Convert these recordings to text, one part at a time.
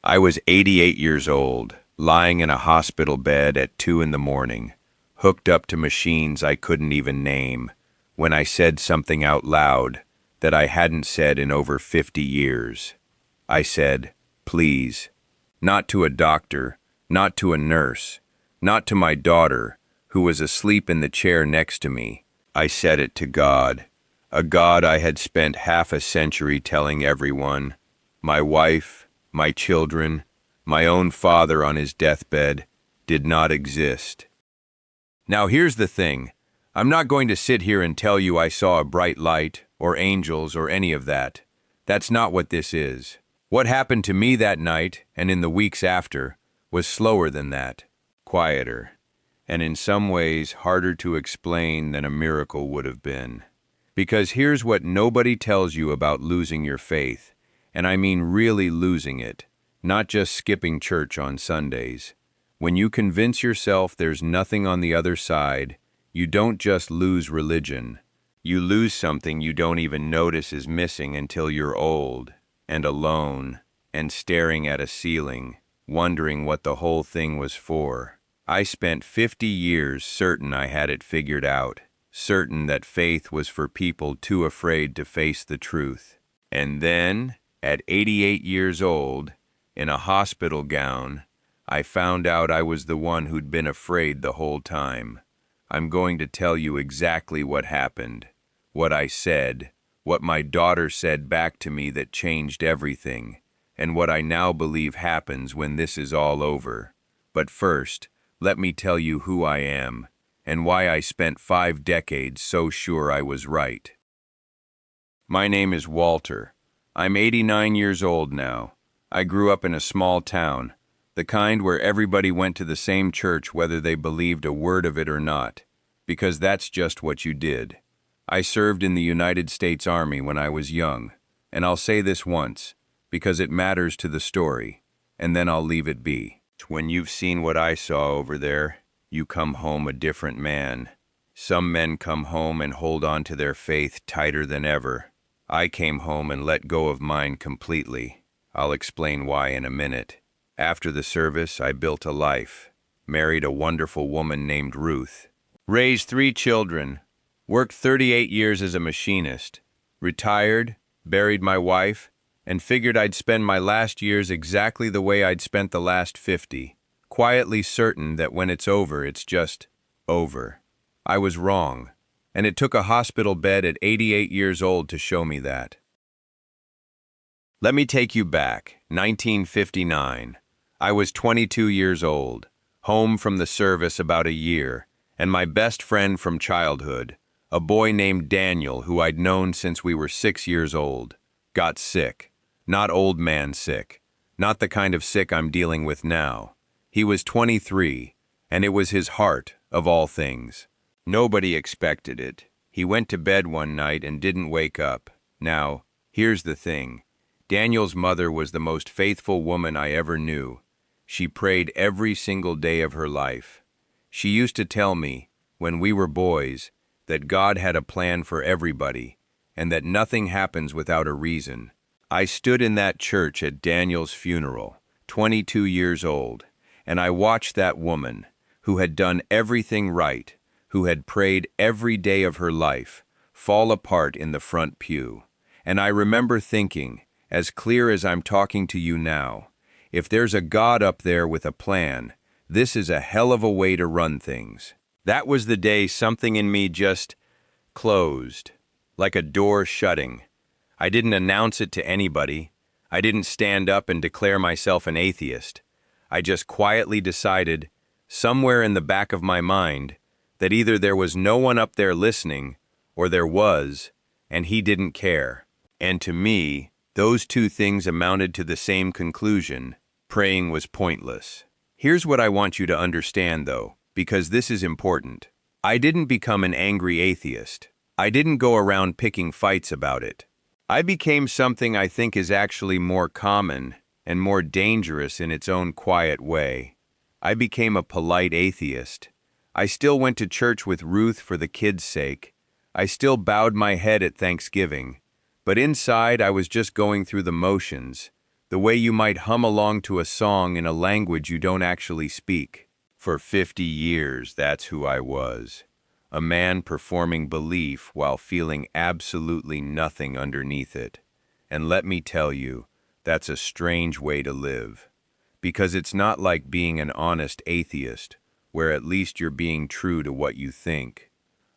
I was 88 years old, lying in a hospital bed at 2 in the morning, hooked up to machines I couldn't even name, when I said something out loud that I hadn't said in over 50 years. I said, please. Not to a doctor, not to a nurse, not to my daughter, who was asleep in the chair next to me. I said it to God, a God I had spent half a century telling everyone, my wife, my children, my own father on his deathbed, did not exist. Now here's the thing. I'm not going to sit here and tell you I saw a bright light, or angels, or any of that. That's not what this is. What happened to me that night, and in the weeks after, was slower than that, quieter, and in some ways harder to explain than a miracle would have been. Because here's what nobody tells you about losing your faith, and I mean really losing it, not just skipping church on Sundays. When you convince yourself there's nothing on the other side, you don't just lose religion. You lose something you don't even notice is missing until you're old, and alone, and staring at a ceiling, wondering what the whole thing was for. I spent 50 years certain I had it figured out, certain that faith was for people too afraid to face the truth. And then, at 88 years old, in a hospital gown, I found out I was the one who'd been afraid the whole time. I'm going to tell you exactly what happened, what I said, what my daughter said back to me that changed everything, and what I now believe happens when this is all over. But first, let me tell you who I am, and why I spent 5 decades so sure I was right. My name is Walter. I'm 89 years old now. I grew up in a small town, the kind where everybody went to the same church whether they believed a word of it or not, because that's just what you did. I served in the United States Army when I was young, and I'll say this once, because it matters to the story, and then I'll leave it be. When you've seen what I saw over there, you come home a different man. Some men come home and hold on to their faith tighter than ever. I came home and let go of mine completely. I'll explain why in a minute. After the service, I built a life, married a wonderful woman named Ruth, raised 3 children, worked 38 years as a machinist, retired, buried my wife, and figured I'd spend my last years exactly the way I'd spent the last 50, quietly certain that when it's over, it's just over. I was wrong, and it took a hospital bed at 88 years old to show me that. Let me take you back, 1959. I was 22 years old, home from the service about a year, and my best friend from childhood, a boy named Daniel who I'd known since we were 6 years old, got sick. Not old man sick, not the kind of sick I'm dealing with now. He was 23, and it was his heart, of all things. Nobody expected it. He went to bed one night and didn't wake up. Now, here's the thing. Daniel's mother was the most faithful woman I ever knew. She prayed every single day of her life. She used to tell me, when we were boys, that God had a plan for everybody, and that nothing happens without a reason. I stood in that church at Daniel's funeral, 22 years old, and I watched that woman, who had done everything right, who had prayed every day of her life, fall apart in the front pew. And I remember thinking, as clear as I'm talking to you now, if there's a God up there with a plan, this is a hell of a way to run things. That was the day something in me just closed, like a door shutting. I didn't announce it to anybody. I didn't stand up and declare myself an atheist. I just quietly decided, somewhere in the back of my mind, that either there was no one up there listening, or there was, and he didn't care. And to me, those two things amounted to the same conclusion. Praying was pointless. Here's what I want you to understand, though, because this is important. I didn't become an angry atheist. I didn't go around picking fights about it. I became something I think is actually more common and more dangerous in its own quiet way. I became a polite atheist. I still went to church with Ruth for the kids' sake. I still bowed my head at Thanksgiving. But inside I was just going through the motions, The way you might hum along to a song in a language you don't actually speak. For 50 years, that's who I was. A man performing belief while feeling absolutely nothing underneath it. And let me tell you, that's a strange way to live. Because it's not like being an honest atheist, where at least you're being true to what you think.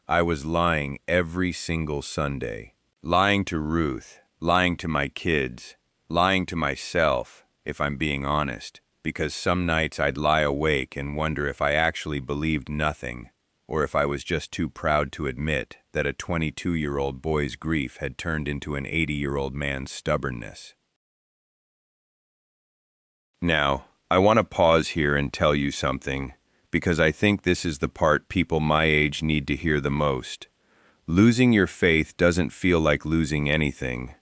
I was lying every single Sunday. Lying to Ruth, lying to my kids, lying to myself, if I'm being honest, because some nights I'd lie awake and wonder if I actually believed nothing, or if I was just too proud to admit that a 22-year-old boy's grief had turned into an 80-year-old man's stubbornness. Now, I want to pause here and tell you something, because I think this is the part people my age need to hear the most. Losing your faith doesn't feel like losing anything.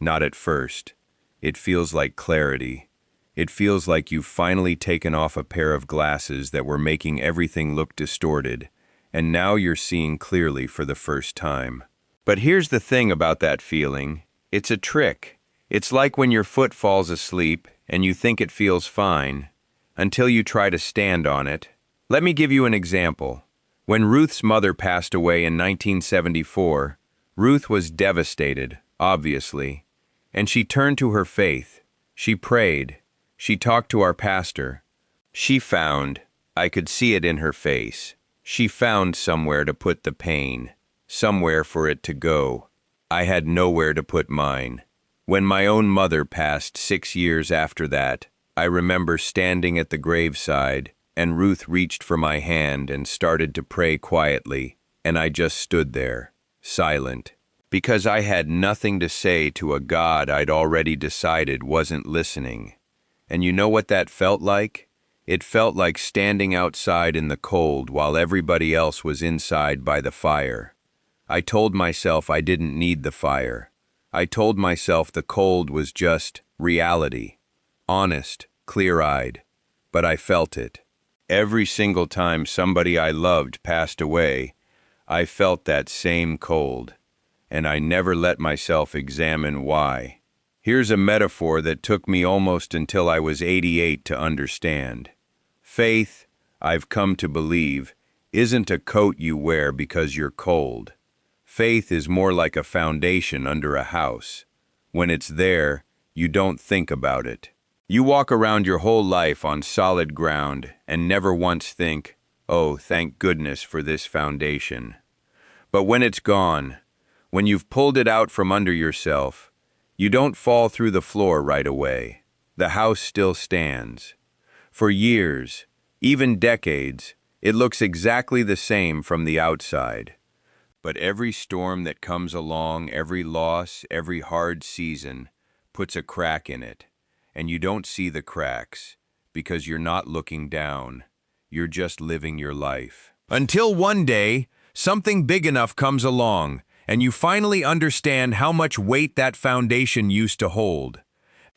Not at first. It feels like clarity. It feels like you've finally taken off a pair of glasses that were making everything look distorted, and now you're seeing clearly for the first time. But here's the thing about that feeling. It's a trick. It's like when your foot falls asleep and you think it feels fine, until you try to stand on it. Let me give you an example. When Ruth's mother passed away in 1974, Ruth was devastated, obviously, and she turned to her faith. She prayed. She talked to our pastor. She found, I could see it in her face, she found somewhere to put the pain, somewhere for it to go. I had nowhere to put mine. When my own mother passed 6 years after that, I remember standing at the graveside, and Ruth reached for my hand and started to pray quietly, and I just stood there, silent, because I had nothing to say to a God I'd already decided wasn't listening. And you know what that felt like? It felt like standing outside in the cold while everybody else was inside by the fire. I told myself I didn't need the fire. I told myself the cold was just reality. Honest, clear-eyed. But I felt it. Every single time somebody I loved passed away, I felt that same cold, and I never let myself examine why. Here's a metaphor that took me almost until I was 88 to understand. Faith, I've come to believe, isn't a coat you wear because you're cold. Faith is more like a foundation under a house. When it's there, you don't think about it. You walk around your whole life on solid ground and never once think, oh, thank goodness for this foundation. But when it's gone, when you've pulled it out from under yourself, you don't fall through the floor right away. The house still stands. For years, even decades, it looks exactly the same from the outside. But every storm that comes along, every loss, every hard season, puts a crack in it. And you don't see the cracks, because you're not looking down. You're just living your life. Until one day, something big enough comes along, and you finally understand how much weight that foundation used to hold.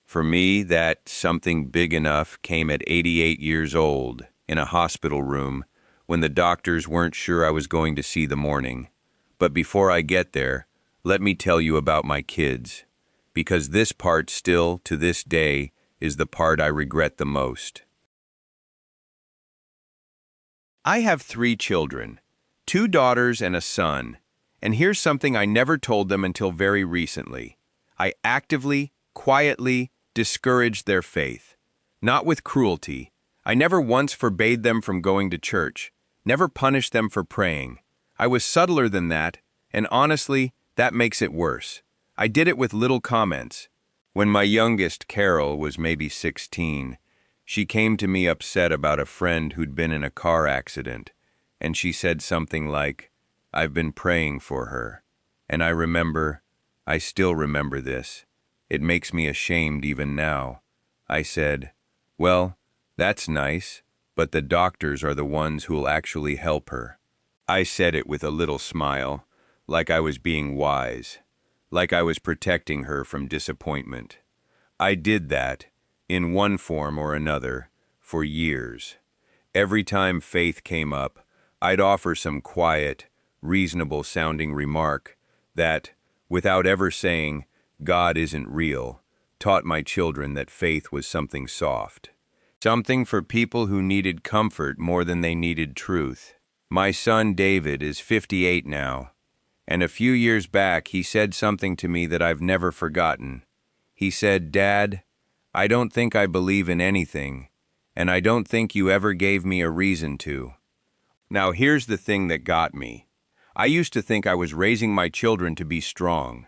For me, that something big enough came at 88 years old, in a hospital room, when the doctors weren't sure I was going to see the morning. But before I get there, let me tell you about my kids. Because this part still, to this day, is the part I regret the most. I have 3 children, 2 daughters and a son, and here's something I never told them until very recently. I actively, quietly discouraged their faith. Not with cruelty. I never once forbade them from going to church, never punished them for praying. I was subtler than that, and honestly, that makes it worse. I did it with little comments. When my youngest, Carol, was maybe 16, she came to me upset about a friend who'd been in a car accident, and she said something like, "I've been praying for her." And I still remember this. It makes me ashamed even now. I said, "Well, that's nice, but the doctors are the ones who'll actually help her." I said it with a little smile, like I was being wise. Like I was protecting her from disappointment. I did that, in one form or another, for years. Every time faith came up, I'd offer some quiet, reasonable-sounding remark that, without ever saying, "God isn't real," taught my children that faith was something soft. Something for people who needed comfort more than they needed truth. My son David is 58 now, and a few years back he said something to me that I've never forgotten. He said, "Dad, I don't think I believe in anything, and I don't think you ever gave me a reason to." Now here's the thing that got me. I used to think I was raising my children to be strong,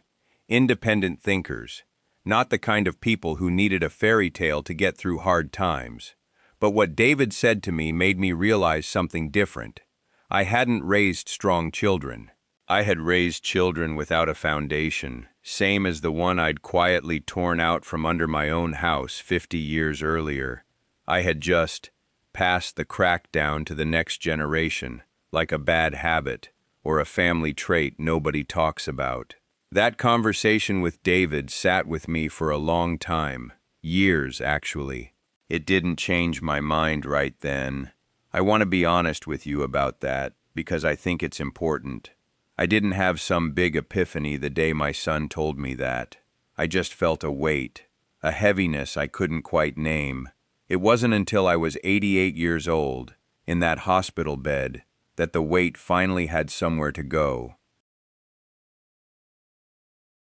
independent thinkers, not the kind of people who needed a fairy tale to get through hard times. But what David said to me made me realize something different. I hadn't raised strong children. I had raised children without a foundation, same as the one I'd quietly torn out from under my own house 50 years earlier. I had just passed the crack down to the next generation, like a bad habit or a family trait nobody talks about. That conversation with David sat with me for a long time, years actually. It didn't change my mind right then. I want to be honest with you about that, because I think it's important. I didn't have some big epiphany the day my son told me that. I just felt a weight, a heaviness I couldn't quite name. It wasn't until I was 88 years old, in that hospital bed, that the weight finally had somewhere to go.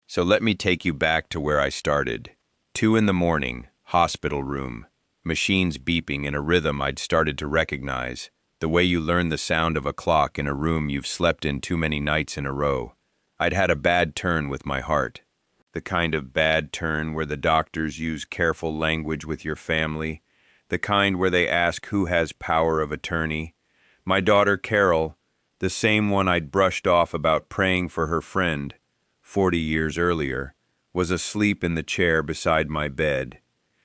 So let me take you back to where I started. 2 in the morning, hospital room, machines beeping in a rhythm I'd started to recognize, the way you learn the sound of a clock in a room you've slept in too many nights in a row. I'd had a bad turn with my heart, the kind of bad turn where the doctors use careful language with your family, the kind where they ask who has power of attorney. My daughter Carol, the same one I'd brushed off about praying for her friend 40 years earlier, was asleep in the chair beside my bed.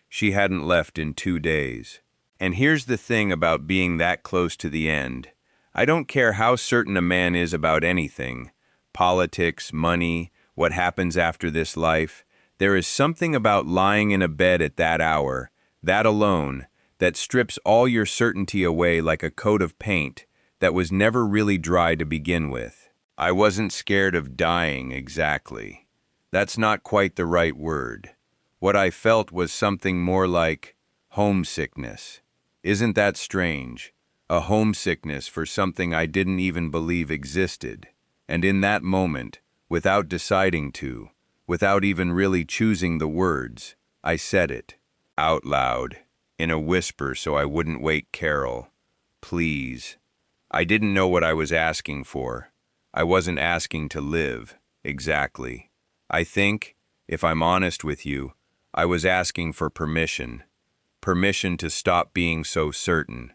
She hadn't left in 2 days. And here's the thing about being that close to the end. I don't care how certain a man is about anything, politics, money, what happens after this life. There is something about lying in a bed at that hour, that alone, that strips all your certainty away like a coat of paint that was never really dry to begin with. I wasn't scared of dying exactly. That's not quite the right word. What I felt was something more like homesickness. Isn't that strange? A homesickness for something I didn't even believe existed. And in that moment, without deciding to, without even really choosing the words, I said it, out loud, in a whisper so I wouldn't wake Carol. Please. I didn't know what I was asking for. I wasn't asking to live, exactly. I think, if I'm honest with you, I was asking for permission. Permission to stop being so certain.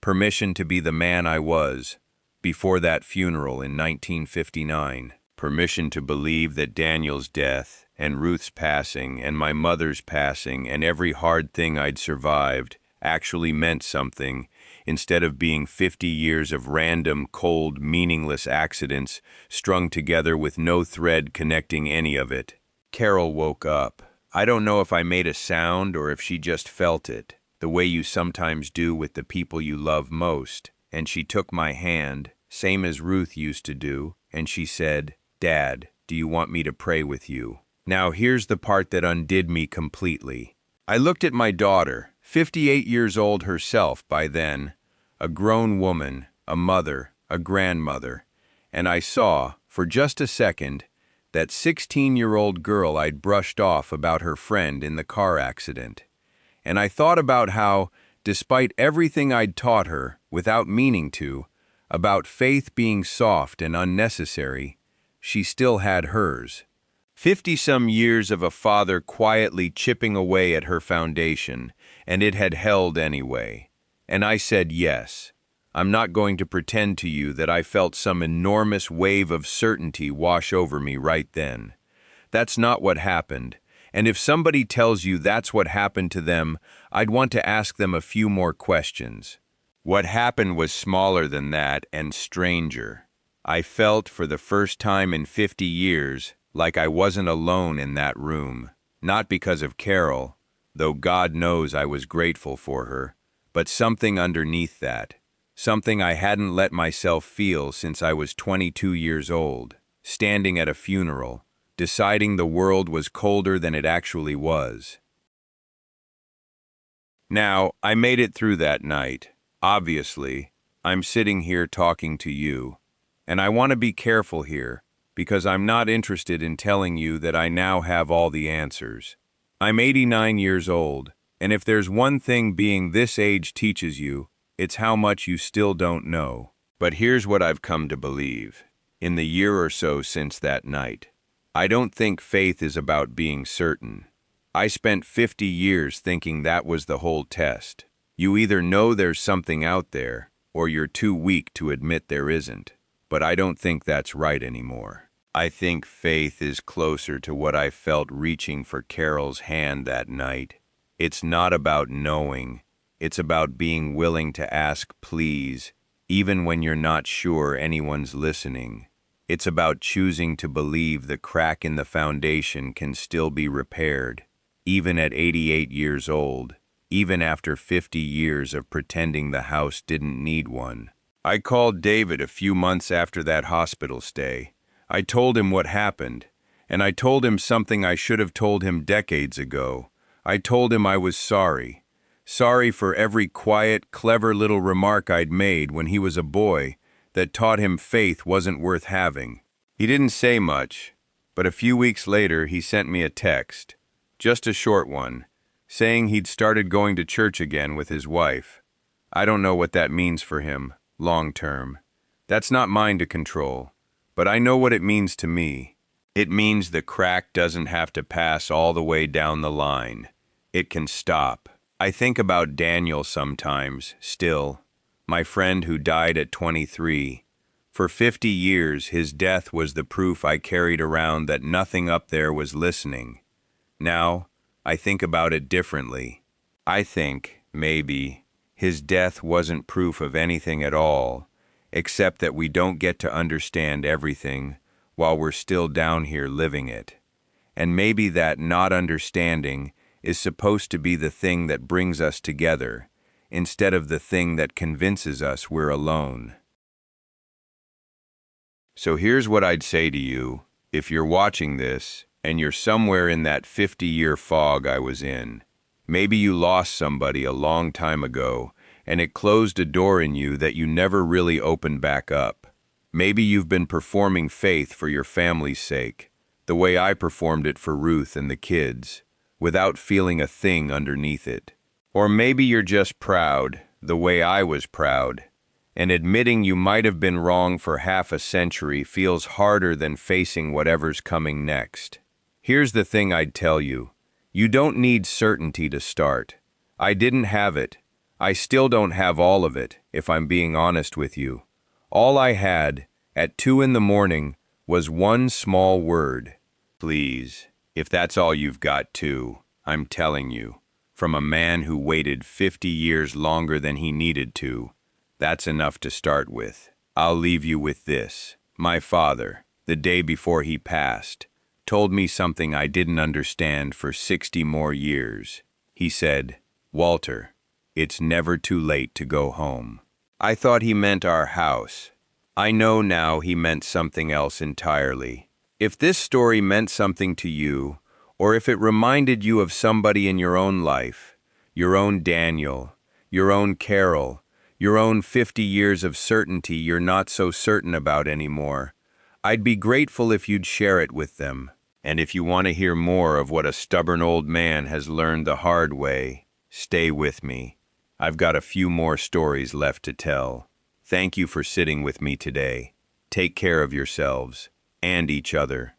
Permission to be the man I was before that funeral in 1959. Permission to believe that Daniel's death and Ruth's passing and my mother's passing and every hard thing I'd survived actually meant something, instead of being 50 years of random, cold, meaningless accidents strung together with no thread connecting any of it. Carol woke up. I don't know if I made a sound or if she just felt it, the way you sometimes do with the people you love most, and she took my hand, same as Ruth used to do, and she said, "Dad, do you want me to pray with you?" Now here's the part that undid me completely. I looked at my daughter, 58 years old herself by then, a grown woman, a mother, a grandmother, and I saw, for just a second, that 16-year-old girl I'd brushed off about her friend in the car accident. And I thought about how, despite everything I'd taught her, without meaning to, about faith being soft and unnecessary, she still had hers. 50-some years of a father quietly chipping away at her foundation, and it had held anyway. And I said yes. I'm not going to pretend to you that I felt some enormous wave of certainty wash over me right then. That's not what happened, and if somebody tells you that's what happened to them, I'd want to ask them a few more questions. What happened was smaller than that and stranger. I felt, for the first time in 50 years, like I wasn't alone in that room. Not because of Carol, though God knows I was grateful for her, but something underneath that. Something I hadn't let myself feel since I was 22 years old, standing at a funeral, deciding the world was colder than it actually was. Now, I made it through that night. Obviously, I'm sitting here talking to you. And I want to be careful here, because I'm not interested in telling you that I now have all the answers. I'm 89 years old, and if there's one thing being this age teaches you, it's how much you still don't know. But here's what I've come to believe. In the year or so since that night, I don't think faith is about being certain. I spent 50 years thinking that was the whole test. You either know there's something out there, or you're too weak to admit there isn't. But I don't think that's right anymore. I think faith is closer to what I felt reaching for Carol's hand that night. It's not about knowing. It's about being willing to ask please, even when you're not sure anyone's listening. It's about choosing to believe the crack in the foundation can still be repaired, even at 88 years old, even after 50 years of pretending the house didn't need one. I called David a few months after that hospital stay. I told him what happened, and I told him something I should have told him decades ago. I told him I was sorry. Sorry for every quiet, clever little remark I'd made when he was a boy that taught him faith wasn't worth having. He didn't say much, but a few weeks later he sent me a text, just a short one, saying he'd started going to church again with his wife. I don't know what that means for him, long term. That's not mine to control, but I know what it means to me. It means the crack doesn't have to pass all the way down the line. It can stop. I think about Daniel sometimes, still, my friend who died at 23. For 50 years, his death was the proof I carried around that nothing up there was listening. Now, I think about it differently. I think, maybe, his death wasn't proof of anything at all, except that we don't get to understand everything while we're still down here living it. And maybe that not understanding is supposed to be the thing that brings us together, instead of the thing that convinces us we're alone. So here's what I'd say to you, if you're watching this, and you're somewhere in that 50-year fog I was in. Maybe you lost somebody a long time ago, and it closed a door in you that you never really opened back up. Maybe you've been performing faith for your family's sake, the way I performed it for Ruth and the kids, without feeling a thing underneath it. Or maybe you're just proud, the way I was proud, and admitting you might have been wrong for half a century feels harder than facing whatever's coming next. Here's the thing I'd tell you. You don't need certainty to start. I didn't have it. I still don't have all of it, if I'm being honest with you. All I had, at 2 a.m, was one small word. Please, if that's all you've got too, I'm telling you, from a man who waited 50 years longer than he needed to, that's enough to start with. I'll leave you with this. My father, the day before he passed, told me something I didn't understand for 60 more years. He said, "Walter, it's never too late to go home." I thought he meant our house. I know now he meant something else entirely. If this story meant something to you, or if it reminded you of somebody in your own life, your own Daniel, your own Carol, your own 50 years of certainty you're not so certain about anymore, I'd be grateful if you'd share it with them. And if you want to hear more of what a stubborn old man has learned the hard way, stay with me. I've got a few more stories left to tell. Thank you for sitting with me today. Take care of yourselves and each other.